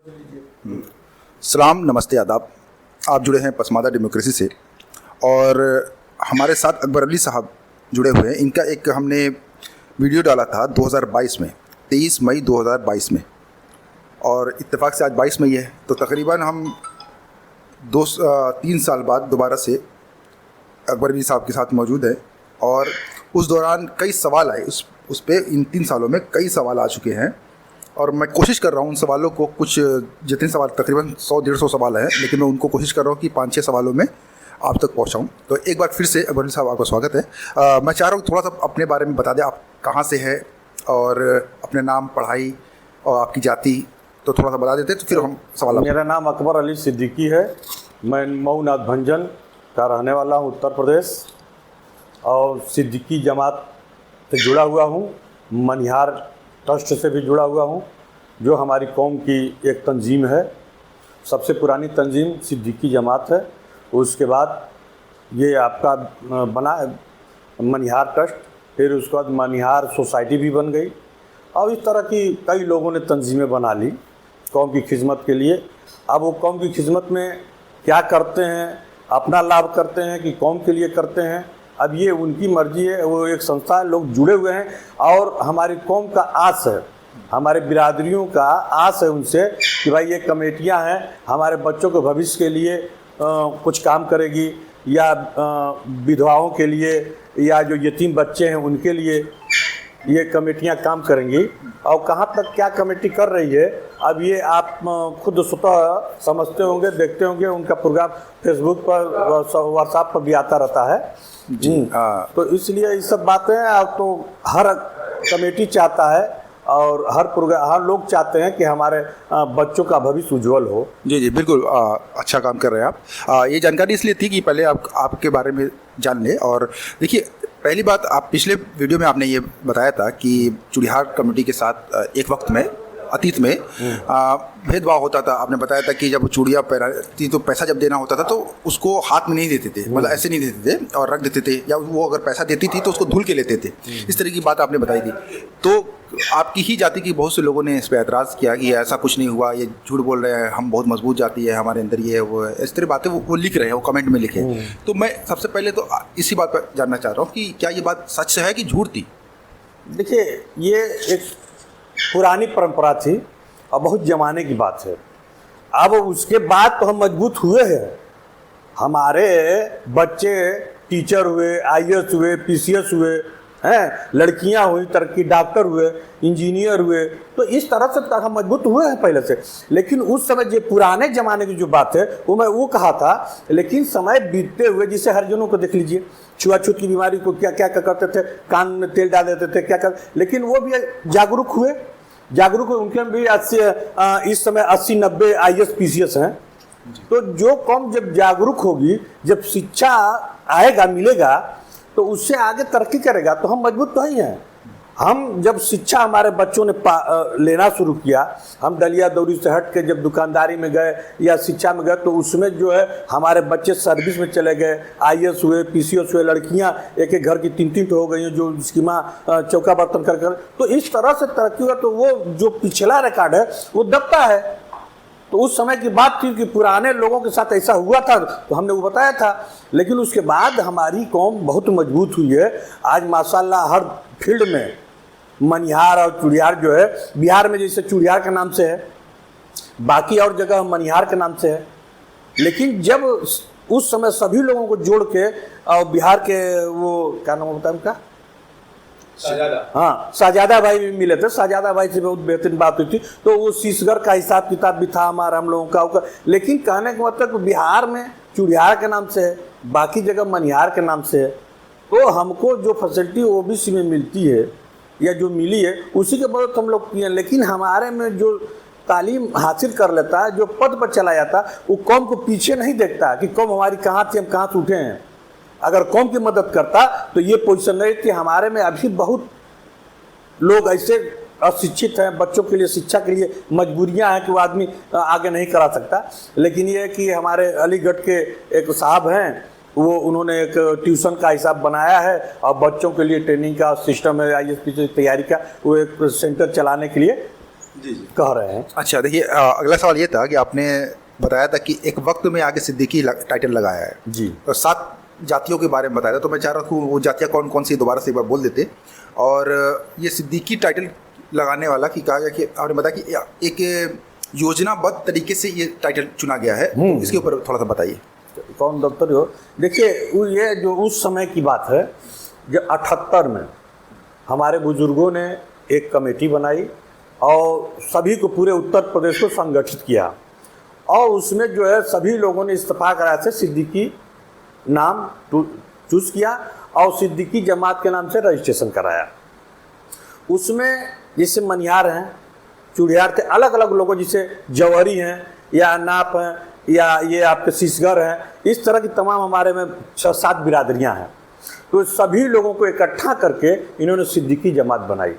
सलाम, नमस्ते, आदाब। आप जुड़े हैं पसमादा डेमोक्रेसी से और हमारे साथ अकबर अली साहब जुड़े हुए हैं। इनका एक हमने वीडियो डाला था 2022 में, 23 मई 2022 में, और इत्तेफाक से आज 22 मई है, तो तकरीबन हम 3 साल बाद दोबारा से अकबर अली साहब के साथ मौजूद हैं। और उस दौरान कई सवाल आए, उस पे इन 3 सालों में कई सवाल आ चुके हैं और मैं कोशिश कर रहा हूँ उन सवालों को, कुछ जितने सवाल तकरीबन 100-150 सवाल हैं, लेकिन मैं उनको कोशिश कर रहा हूँ कि 5-6 सवालों में आप तक पहुँचाऊँ। तो एक बार फिर से अकबर अली साहब, आपका स्वागत है। मैं चाह रहा हूँ थोड़ा सा अपने बारे में बता दें, आप कहाँ से हैं और अपने नाम, पढ़ाई और आपकी जाति, तो थोड़ा सा बता देते तो फिर हम सवाल। मेरा नाम अकबर अली सिद्दीकी है। मैं मऊ नाथभंजन का रहने वाला हूँ, उत्तर प्रदेश, और सिद्दीकी जमात से जुड़ा हुआ हूँ। मनिहार ट्रस्ट से भी जुड़ा हुआ हूँ, जो हमारी कौम की एक तंजीम है। सबसे पुरानी तंजीम सिद्दीकी जमात है। उसके बाद ये आपका बना मनिहार ट्रस्ट, फिर उसके बाद मनिहार सोसाइटी भी बन गई, और इस तरह की कई लोगों ने तंजीमें बना ली कौम की खिदमत के लिए। अब वो कौम की खिदमत में क्या करते हैं, अपना लाभ करते हैं कि कौम के लिए करते हैं, अब ये उनकी मर्जी है। वो एक संस्था है, लोग जुड़े हुए हैं, और हमारी कौम का आस है, हमारे बिरादरियों का आस है उनसे कि भाई ये कमेटियां हैं, हमारे बच्चों के भविष्य के लिए कुछ काम करेगी, या विधवाओं के लिए, या जो यतीम बच्चे हैं उनके लिए ये कमेटियां काम करेंगी। और कहाँ तक क्या कमेटी कर रही है, अब ये आप खुद स्वतः समझते होंगे, देखते होंगे। उनका प्रोग्राम फेसबुक पर, व्हाट्सएप पर भी आता रहता है जी। तो इसलिए ये सब बातें अब तो हर कमेटी चाहता है और हर लोग चाहते हैं कि हमारे बच्चों का भविष्य उज्जवल हो। जी जी, बिल्कुल। अच्छा काम कर रहे हैं आप। ये जानकारी इसलिए थी कि पहले आपके बारे में जान लें। और देखिए, पहली बात, आप पिछले वीडियो में आपने ये बताया था कि चूड़िहार कमेटी के साथ एक वक्त में, अतीत में भेदभाव होता था। आपने बताया था कि जब चूड़ियाँ पहनाती तो पैसा जब देना होता था तो उसको हाथ में नहीं देते थे, मतलब ऐसे नहीं देते थे और रख देते थे, या वो अगर पैसा देती थी तो उसको धुल के लेते थे। इस तरह की बात आपने बताई थी। तो आपकी ही जाति की बहुत से लोगों ने इस पर एतराज़ किया कि ऐसा कुछ नहीं हुआ, ये झूठ बोल रहे हैं, हम बहुत मजबूत जाति है, हमारे अंदर ये है वो है, इस तरह बातें वो लिख रहे हैं, वो कमेंट में लिखे। तो मैं सबसे पहले तो इसी बात पर जानना चाह रहा हूँ कि क्या ये बात सच है कि झूठ थी? देखिए, ये एक पुरानी परंपरा थी और बहुत ज़माने की बात है। अब उसके बाद तो हम मजबूत हुए हैं, हमारे बच्चे टीचर हुए, IAS हुए, PCS हुए हैं, लड़कियां हुई तरक्की, डॉक्टर हुए, इंजीनियर हुए, तो इस तरह से तक हम मजबूत हुए हैं पहले से। लेकिन उस समय जो पुराने ज़माने की जो बात है वो मैं वो कहा था। लेकिन समय बीतते हुए, जिसे हर जनों को देख लीजिए, छुआछूत की बीमारी को क्या क्या करते थे, कान में तेल डाल देते थे, क्या कर, लेकिन वो भी जागरूक हुए। उनके भी इस समय 80-90 IAS PCS हैं। तो जो कौम जब जागरूक होगी, जब शिक्षा आएगा, मिलेगा, तो उससे आगे तरक्की करेगा। तो हम मजबूत तो ही हैं। हम जब शिक्षा हमारे बच्चों ने लेना शुरू किया, हम दलिया दौरी से हट के जब दुकानदारी में गए या शिक्षा में गए, तो उसमें जो है हमारे बच्चे सर्विस में चले गए, IAS हुए, PCS हुए, लड़कियां एक एक घर की 3-3 हो गई हैं, जो उसकी माँ चौका बर्तन कर। तो इस तरह से तरक्की हुआ। तो वो जो पिछला रिकॉर्ड है वो दबता है। तो उस समय की बात थी कि पुराने लोगों के साथ ऐसा हुआ था, तो हमने वो बताया था। लेकिन उसके बाद हमारी कौम बहुत मजबूत हुई है। आज माशाल्लाह हर फील्ड में मनिहार और चूड़िहार जो है, बिहार में जैसे चूड़िहार के नाम से है, बाकी और जगह मनिहार के नाम से है। लेकिन जब उस समय सभी लोगों को जोड़ के, और बिहार के वो क्या नाम होता है उनका, हाँ, शाहजादा भाई भी मिले थे। शाहजादा भाई से बहुत बेहतरीन बात हुई थी। तो वो शीशगढ़ का हिसाब किताब भी था हमारा, हम लोगों का। लेकिन कहने का मतलब बिहार में चूड़िहार के नाम से है, बाकी जगह मनिहार के नाम से है। तो हमको जो फैसिलिटी OBC में मिलती है या जो मिली है, उसी के बदौलत हम लोग किए। लेकिन हमारे में जो तालीम हासिल कर लेता है, जो पद पर चला जाता, वो कौम को पीछे नहीं देखता कि कौम हमारी कहाँ थी, हम कहाँ से उठे हैं। अगर कौम की मदद करता तो ये पोजीशन नहीं थी। हमारे में अभी बहुत लोग ऐसे अशिक्षित हैं, बच्चों के लिए शिक्षा के लिए मजबूरियां हैं कि वो आदमी आगे नहीं करा सकता। लेकिन ये है कि हमारे अलीगढ़ के एक साहब हैं, वो उन्होंने एक ट्यूशन का हिसाब बनाया है और बच्चों के लिए ट्रेनिंग का सिस्टम है, IAS की तैयारी का, वो एक सेंटर चलाने के लिए जी जी कह रहे हैं। अच्छा देखिए, अगला सवाल ये था कि आपने बताया था कि एक वक्त में आगे सिद्दीकी टाइटल लगाया है जी। और 7 जातियों के बारे में बताया था, तो मैं चाह रहा हूँ वो जातियाँ कौन कौन सी दोबारा से एक बार बोल देते। और ये सिद्दीकी टाइटल लगाने वाला कि कहा गया कि आपने बताया कि एक योजनाबद्ध तरीके से ये टाइटल चुना गया है, तो इसके ऊपर थोड़ा सा बताइए। कौन दफ्तर हो? देखिए ये जो उस समय की बात है जब 78 में हमारे बुजुर्गों ने एक कमेटी बनाई और सभी को, पूरे उत्तर प्रदेश को संगठित किया और उसमें जो है सभी लोगों ने इस्तीफा कराया से सिद्दीकी नाम चूज किया और सिद्दीकी जमात के नाम से रजिस्ट्रेशन कराया। उसमें जैसे मनिहार हैं, चूड़ियार थे, अलग अलग लोगों, जैसे जौहरी हैं या नाप हैं या ये आपके सीसगर हैं, इस तरह की तमाम हमारे में 6-7 बिरादरियां हैं। तो सभी लोगों को इकट्ठा करके इन्होंने सिद्दीकी जमात बनाई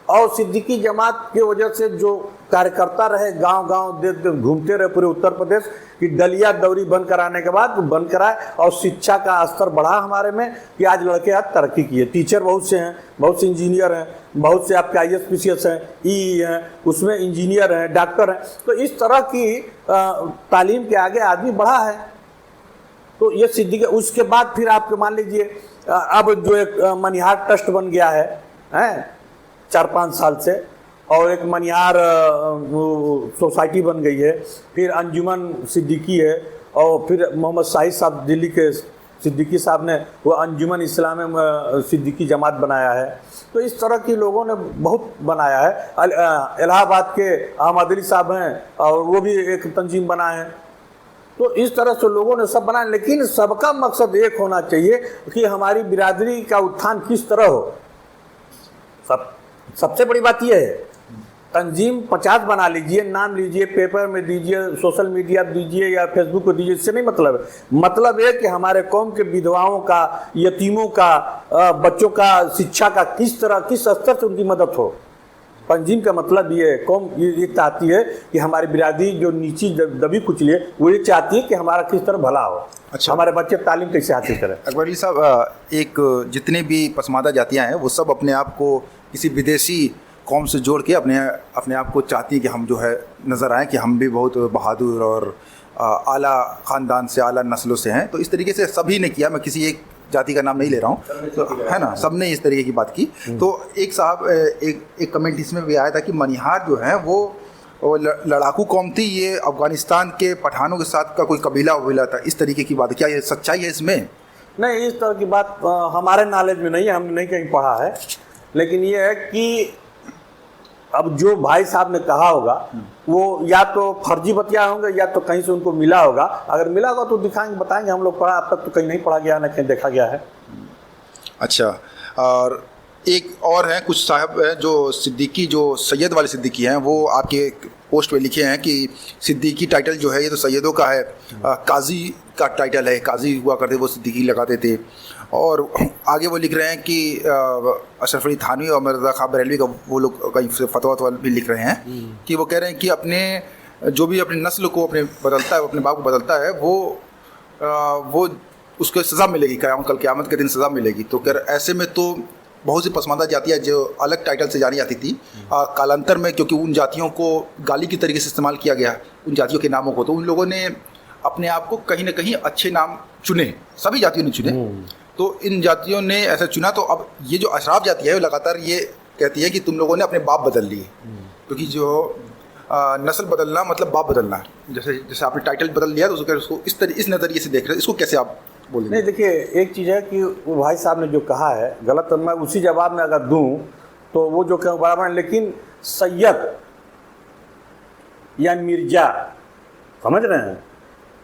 और सिद्दीकी जमात की वजह से जो कार्यकर्ता रहे, गांव गांव दे घूमते रहे पूरे उत्तर प्रदेश की, डलिया दौरी बंद कराने के बाद बंद कराए और शिक्षा का स्तर बढ़ा हमारे में कि आज लड़के आज तरक्की किए। टीचर बहुत से हैं, बहुत से इंजीनियर हैं, बहुत से आपके IAS PCS हैं, EE हैं, उसमें इंजीनियर हैं, डॉक्टर हैं। तो इस तरह की तालीम के आगे आदमी बढ़ा है। तो ये सिद्दीकी, उसके बाद फिर आपके मान लीजिए अब जो एक मनिहार ट्रस्ट बन गया है 4-5 साल से, और एक मनिहार सोसाइटी बन गई है, फिर अंजुमन सिद्दीकी है, और फिर मोहम्मद शाहिद साहब दिल्ली के सिद्दीकी साहब ने वो अंजुमन इस्लाम सिद्दीकी जमात बनाया है। तो इस तरह की लोगों ने बहुत बनाया है। इलाहाबाद के अहमद अली साहब हैं और वो भी एक तंजीम बनाए हैं। तो इस तरह से लोगों ने सब बनाया, लेकिन सबका मकसद एक होना चाहिए कि हमारी बिरादरी का उत्थान किस तरह हो। सबसे बड़ी बात यह है, तंजीम 50 बना लीजिए, नाम लीजिए, पेपर में दीजिए, सोशल मीडिया दीजिए या फेसबुक को दीजिए, इससे नहीं मतलब है। मतलब है कि हमारे कौम के विधवाओं का, यतीमों का, बच्चों का शिक्षा का किस तरह, किस स्तर से उनकी मदद हो। तंजीम का मतलब ये है, कौम ये चाहती है कि हमारी बिरादरी जो नीची दबी कुचली है, वो ये चाहती है कि हमारा किस तरह भला हो। अच्छा, हमारे बच्चे तालीम कैसे हासिल करें। अकबर अली साहब, एक जितने भी पसमानदा जातियाँ हैं वो सब अपने आप को किसी विदेशी कौम से जोड़ के अपने आप को चाहती है कि हम जो है नज़र आएँ कि हम भी बहुत बहादुर और आला ख़ानदान से, आला नस्लों से हैं। तो इस तरीके से सभी ने किया, मैं किसी एक जाति का नाम नहीं ले रहा हूँ, तो है ना, सब ने इस तरीके की बात की। तो एक साहब एक कमेंट इसमें भी आया था कि मनिहार जो है वो लड़ाकू कौम थी, ये अफ़गानिस्तान के पठानों के साथ का कोई कबीला वबीला था, इस तरीके की बात। क्या ये सच्चाई है इसमें? नहीं, इस तरह की बात हमारे नॉलेज में नहीं है, हमने नहीं कहीं पढ़ा है। लेकिन ये है कि अब जो भाई साहब ने कहा होगा वो या तो फर्जी बतिया होंगे या तो कहीं से उनको मिला होगा। अगर मिला होगा तो दिखाएंगे, बताएंगे। हम लोग पढ़ा, अब तक तो कहीं नहीं पढ़ा गया, ना कहीं देखा गया है। अच्छा, और एक और हैं कुछ साहब हैं जो सिद्दीकी, जो सैयद वाले सिद्दीकी हैं, वो आपके पोस्ट पे लिखे हैं कि सिद्दीकी टाइटल जो है ये तो सैयदों का है, काजी का टाइटल है, काजी हुआ करते वो सिद्दीकी लगाते थे। और आगे वो लिख रहे हैं कि अशरफ अली थानवी और मिर्ज़ा ख़ान बरेलवी का वो लोग कहीं से फतवा भी लिख रहे हैं कि वो कह रहे हैं कि अपने जो भी अपनी नस्ल को अपने बदलता है, अपने बाप को बदलता है, वो उसको सज़ा मिलेगी, कल क़यामत के दिन सज़ा मिलेगी। तो कह ऐसे में तो बहुत सी पसमानदा जातियाँ जो अलग टाइटल से जानी जाती थी, कालांतर में क्योंकि उन जातियों को गाली की तरीके से इस्तेमाल किया गया, उन जातियों के नामों को, तो उन लोगों ने अपने आप को कहीं ना कहीं अच्छे नाम चुने, सभी जातियों ने चुने। तो इन जातियों ने ऐसा चुना, तो अब ये जो अशराफ जाति है लगातार ये कहती है कि तुम लोगों ने अपने बाप बदल लिए, क्योंकि जो नस्ल बदलना मतलब बाप बदलना, जैसे आपने टाइटल बदल लिया तो उसको इस नज़रिए से देख रहे हैं, इसको कैसे आप बोलेंगे? नहीं, देखिए एक चीज़ है कि वो भाई साहब ने जो कहा है गलत, तो मैं उसी जवाब में अगर दूं तो वो जो कह बराबर है, लेकिन सैयद या मिर्जा, समझ रहे हैं,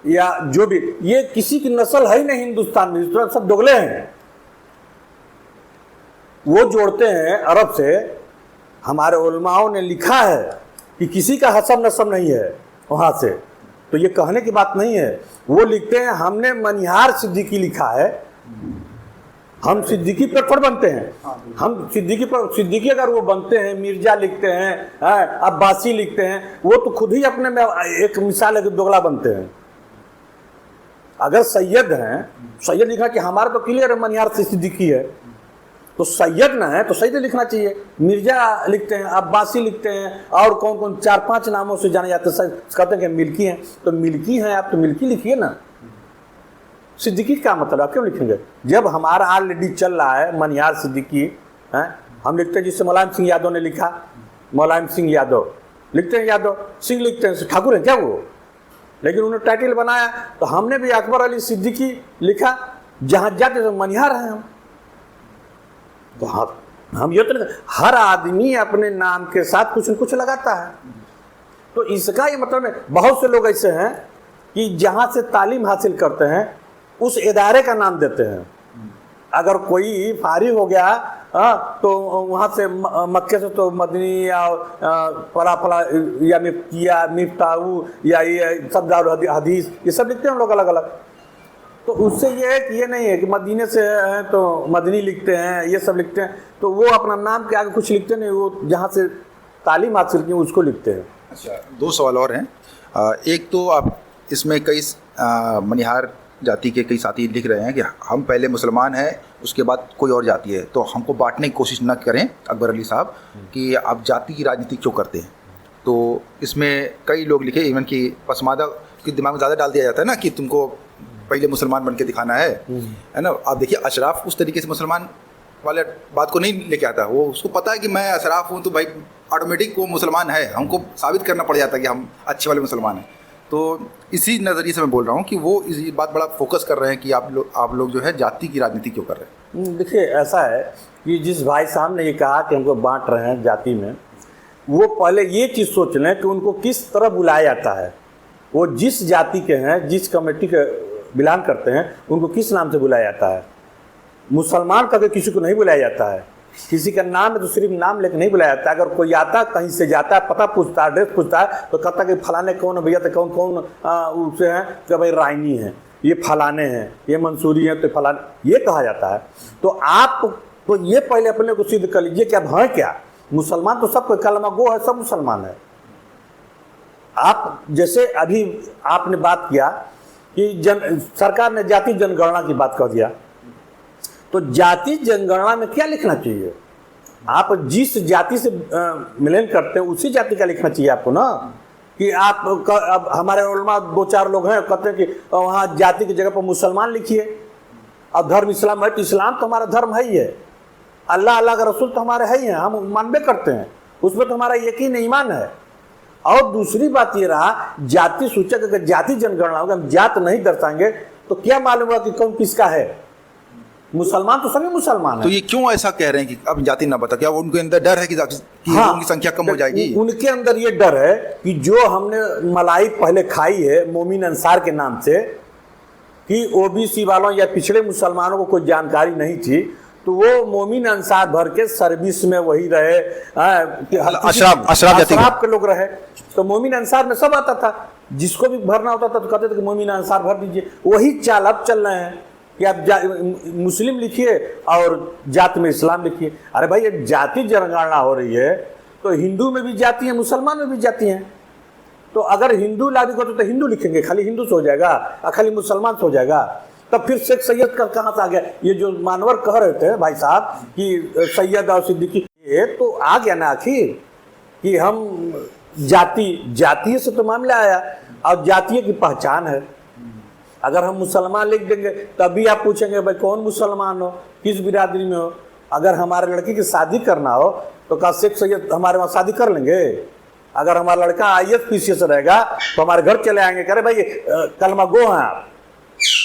या जो भी, ये किसी की नस्ल है ही नहीं हिंदुस्तान में, हिंदुस्तान सब दोगले हैं। वो जोड़ते हैं अरब से। हमारे उलमाओं ने लिखा है कि किसी का हसब नसब नहीं है वहाँ से, तो ये कहने की बात नहीं है। वो लिखते हैं, हमने मनिहार सिद्दीकी लिखा है, हम सिद्दीकी पर थोड़ बनते हैं, हम सिद्दीकी अगर वो बनते हैं, मिर्जा लिखते हैं, अब्बासी लिखते हैं, वो तो खुद ही अपने में एक मिसाल है कि दोगला बनते हैं। अगर सैयद हैं, सैयद लिखा कि हमारा तो क्लियर है मनिहार से सिद्दीकी है, तो सैयद ना है तो सैयद लिखना चाहिए, मिर्जा लिखते हैं, अब्बासी लिखते हैं, और कौन कौन 4-5 नामों से जाने जाते हैं, कहते हैं कि मिल्की हैं, तो मिल्की हैं आप तो मिल्की लिखिए ना। सिद्दीकी क्या मतलब, आप क्यों लिखेंगे? जब हमारा ऑलरेडी चल रहा है मनिहार सिद्दीकी है, हम लिखते हैं जिससे मुलायम सिंह यादव ने लिखा, मुलायम सिंह यादव लिखते हैं, यादव सिंह लिखते हैं, ठाकुर हैं क्या वो, लेकिन उन्होंने टाइटल बनाया। तो हमने भी अकबर अली सिद्दीकी लिखा, जहाँ जाते तो मनिहार हैं हम। तो हम ये तो हर आदमी अपने नाम के साथ कुछ न कुछ लगाता है। तो इसका ये मतलब है, बहुत से लोग ऐसे हैं कि जहाँ से तालीम हासिल करते हैं उस इदारे का नाम देते हैं। अगर कोई फारिग हो गया तो वहाँ से मक्के से तो मदनी या फला फला या मिफ्तिया मिफ्ताऊ या ये सद्दार हदीस ये सब लिखते हैं लोग अलग अलग। तो उससे ये है कि ये नहीं है कि मदीने से हैं तो मदनी लिखते हैं, ये सब लिखते हैं, तो वो अपना नाम के आगे कुछ लिखते नहीं, वो जहाँ से तालीम हासिल की उसको लिखते हैं। अच्छा, 2 सवाल और हैं। एक तो आप इसमें कई मनिहार जाति के कई साथी लिख रहे हैं कि हम पहले मुसलमान हैं उसके बाद कोई और जाति है, तो हमको बांटने की कोशिश न करें अकबर अली साहब कि आप जाति की राजनीति क्यों करते हैं। तो इसमें कई लोग लिखे, इवन कि पसमादा के दिमाग में ज़्यादा डाल दिया जाता है ना कि तुमको पहले मुसलमान बन के दिखाना है ना। आप देखिए अशराफ उस तरीके से मुसलमान वाले बात को नहीं लेके आता, वो उसको पता है कि मैं अशराफ हूँ तो भाई ऑटोमेटिक वो मुसलमान है, हमको साबित करना पड़ जाता है कि हम अच्छे वाले मुसलमान हैं। तो इसी नज़रिए से मैं बोल रहा हूँ कि वो इस बात बड़ा फोकस कर रहे हैं कि आप लोग जो है जाति की राजनीति क्यों कर रहे हैं। देखिए ऐसा है कि जिस भाई साहब ने ये कहा कि हमको बांट रहे हैं जाति में, वो पहले ये चीज़ सोच लें कि उनको किस तरह बुलाया जाता है। वो जिस जाति के हैं, जिस कमेटी के बिलोंग करते हैं, उनको किस नाम से बुलाया जाता है। मुसलमान कभी किसी को नहीं बुलाया जाता है, किसी का नाम है तो सिर्फ नाम लेकर नहीं बुलाया जाता है। अगर कोई आता कहीं से जाता है, पता पूछता है, एड्रेस पूछता है, तो कहता कि फलाने कौन है भैया, तो कौन कौन उससे हैं, कि भाई रायनी हैं, ये फलाने हैं, ये मंसूरी हैं, तो फलाने, ये कहा जाता है। तो आप तो ये पहले अपने को सिद्ध कर लीजिए कि अब हैं क्या मुसलमान। तो सब कलमा गो है, सब मुसलमान है। आप जैसे अभी आपने बात किया कि सरकार ने जाति जनगणना की बात कर दिया, तो जाति जनगणना में क्या लिखना चाहिए? आप जिस जाति से मिलन करते हैं उसी जाति का लिखना चाहिए आपको ना। कि आप अब हमारे उलमा 2-4 लोग हैं कहते हैं कि वहाँ जाति की जगह पर मुसलमान लिखिए, और धर्म इस्लाम है तो इस्लाम तो हमारा धर्म है ही है, अल्लाह अल्लाह का रसूल तो हमारे है ही हैं, हम मानबे करते हैं, उसमें तो हमारा यकीन ईमान है। और दूसरी बात ये रहा जाति सूचक, अगर जाति जनगणना होगा हम जात नहीं दर्शाएंगे तो क्या मालूम हुआ कि कौन किसका है। मुसलमान तो सभी मुसलमान हैं। तो ये क्यों ऐसा कह रहे हैं कि अब जाति ना बता, क्या उनके अंदर डर है कि हाँ, उनकी संख्या कम हो जाएगी? उनके अंदर ये डर है कि जो हमने मलाई पहले खाई है मोमिन अंसार के नाम से, कि ओबीसी वालों या पिछड़े मुसलमानों को कोई जानकारी नहीं थी, तो वो मोमिन अंसार भर के सर्विस में वही रहे, अशराफ के लोग रहे, तो मोमिन अंसार में सब आता था, जिसको भी भरना होता था तो कहते थे कि मोमिन अंसार भर दीजिए। वही चाल अब चल रहे हैं कि आप मुस्लिम लिखिए और जात में इस्लाम लिखिए। अरे भाई ये जाति जनगणना हो रही है तो हिंदू में भी जाति है, मुसलमान में भी जाति हैं। तो अगर हिंदू लागू करते तो हिंदू लिखेंगे, खाली हिंदू से हो जाएगा और खाली मुसलमान से हो जाएगा, तब फिर शेख सैयद का कहाँ से आ गया? ये जो मानवर कह रहे थे भाई साहब कि सैयद और सिद्दीकी, ये तो आ गया ना आखिर कि हम जातीय से तो मामला आया, और जातीय की पहचान है। अगर हम मुसलमान लिख देंगे तभी आप पूछेंगे भाई कौन मुसलमान हो, किस बिरादरी में हो। अगर हमारे लड़की की शादी करना हो तो क्या शेख सैयद हमारे वहाँ शादी कर लेंगे? अगर हमारा लड़का IAS PCS रहेगा तो हमारे घर चले आएंगे, कह रहे भाई कलमा गो हैं आप,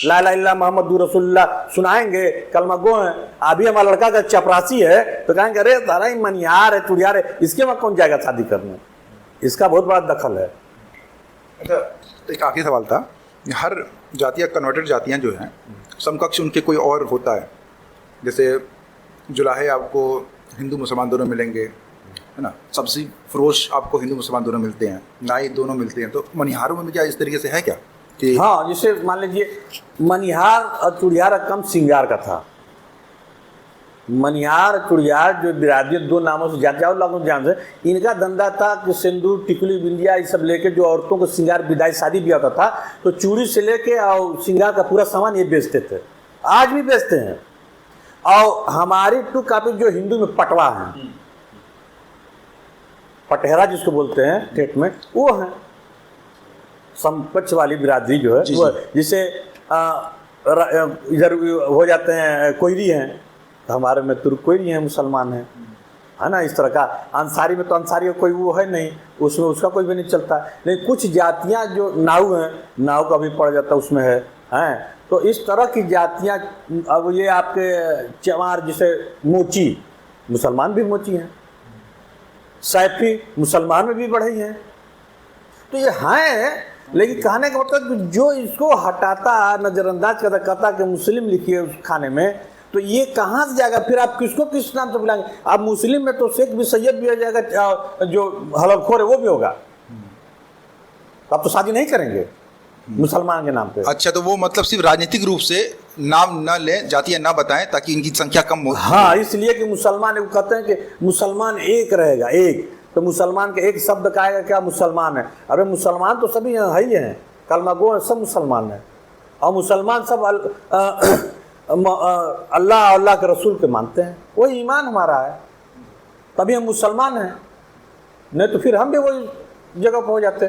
ला इलाहा इल्लल्लाह मुहम्मदुर रसूलुल्लाह सुनाएंगे, कलमा गो हैं। अभी हमारा लड़का का चपरासी है तो कहेंगे अरे तारा ही मनिहार है, चुड़ियार है, इसके वहाँ कौन जाएगा शादी करने? इसका बहुत बड़ा दखल है। अच्छा, एक आखिरी सवाल था, हर जाति या कन्वर्टेड जातियाँ जो हैं समकक्ष उनके कोई और होता है, जैसे जुलाहे आपको हिंदू मुसलमान दोनों मिलेंगे, है ना, सब्जी फरोश आपको हिंदू मुसलमान दोनों मिलते हैं, नाई दोनों मिलते हैं, तो मनिहारों में भी क्या इस तरीके से है क्या कि? हाँ, जैसे मान लीजिए मनिहार और चुड़ियार कम श्रृंगार का था। मनिहार चुड़ियार जो बिरादरी 2 नामों से जाते और लोगों जान से, इनका धंधा था कि सिंदूर टिकुली बिंदिया ये सब लेके जो औरतों को श्रृंगार विदाई शादी भी होता था तो चूड़ी से लेके और श्रृंगार का पूरा सामान ये बेचते थे, आज भी बेचते हैं। और हमारी टू कॉपी जो हिंदू में पटवा है, पटहरा जिसको बोलते हैं टेट में, वो है समकक्ष वाली बिरादरी जो है वो, जिसे इधर हो जाते हैं कोयरी हैं, तो हमारे में तुर्क कोयरी हैं, मुसलमान हैं, है ना। इस तरह का अंसारी में तो अंसारी का कोई वो है नहीं, उसमें उसका कोई भी नहीं चलता। लेकिन कुछ जातियां जो नाऊ हैं, नाऊ का भी पड़ जाता उसमें है, हैं। तो इस तरह की जातियां, अब ये आपके चमार जिसे मोची, मुसलमान भी मोची हैं, सैफी मुसलमान में भी बढ़े हैं। तो ये हैं, लेकिन कहने का मतलब जो इसको हटाता, नज़रअंदाज करता, कहता कि मुस्लिम लिखिए उस खाने में, तो ये कहाँ से जाएगा? फिर आप किसको किस नाम से बुलाएंगे? आप मुस्लिम में तो शेख भी, सैयद भी हो जाएगा, जो हललखोर है वो भी होगा। आप तो शादी नहीं करेंगे मुसलमान के नाम पे। अच्छा, तो वो मतलब सिर्फ राजनीतिक रूप से नाम न लें, जातियां ना बताएं, ताकि इनकी संख्या कम हो। हाँ, इसलिए कि मुसलमान कहते हैं कि मुसलमान एक रहेगा, एक, तो मुसलमान के एक शब्द का आएगा क्या? मुसलमान है। अरे मुसलमान तो सभी है ही हैं, कलमा गो सब मुसलमान है, और मुसलमान सब अल्लाह अल्लाह के रसूल के मानते हैं, वही ईमान हमारा है, तभी हम मुसलमान हैं, नहीं तो फिर हम भी वही जगह पर हो जाते।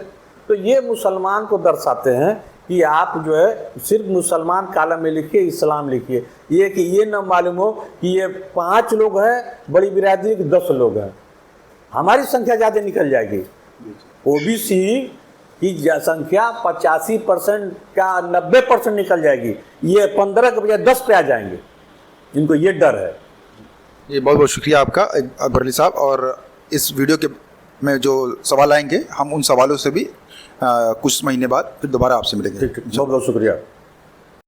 तो ये मुसलमान को दर्शाते हैं कि आप जो है सिर्फ मुसलमान कालम में लिखिए, इस्लाम लिखिए, ये कि ये न मालूम हो कि ये 5 लोग हैं, बड़ी बिरादरी के 10 लोग हैं, हमारी संख्या ज़्यादा निकल जाएगी। ओबीसी की संख्या 85% का 90% निकल जाएगी, ये 15 के बजाय 10 पे आ जाएंगे, इनको ये डर है। ये बहुत बहुत शुक्रिया आपका अकबर अली साहब। और इस वीडियो के में जो सवाल आएंगे, हम उन सवालों से भी कुछ महीने बाद फिर दोबारा आपसे मिलेंगे। ठीक, बहुत बहुत शुक्रिया।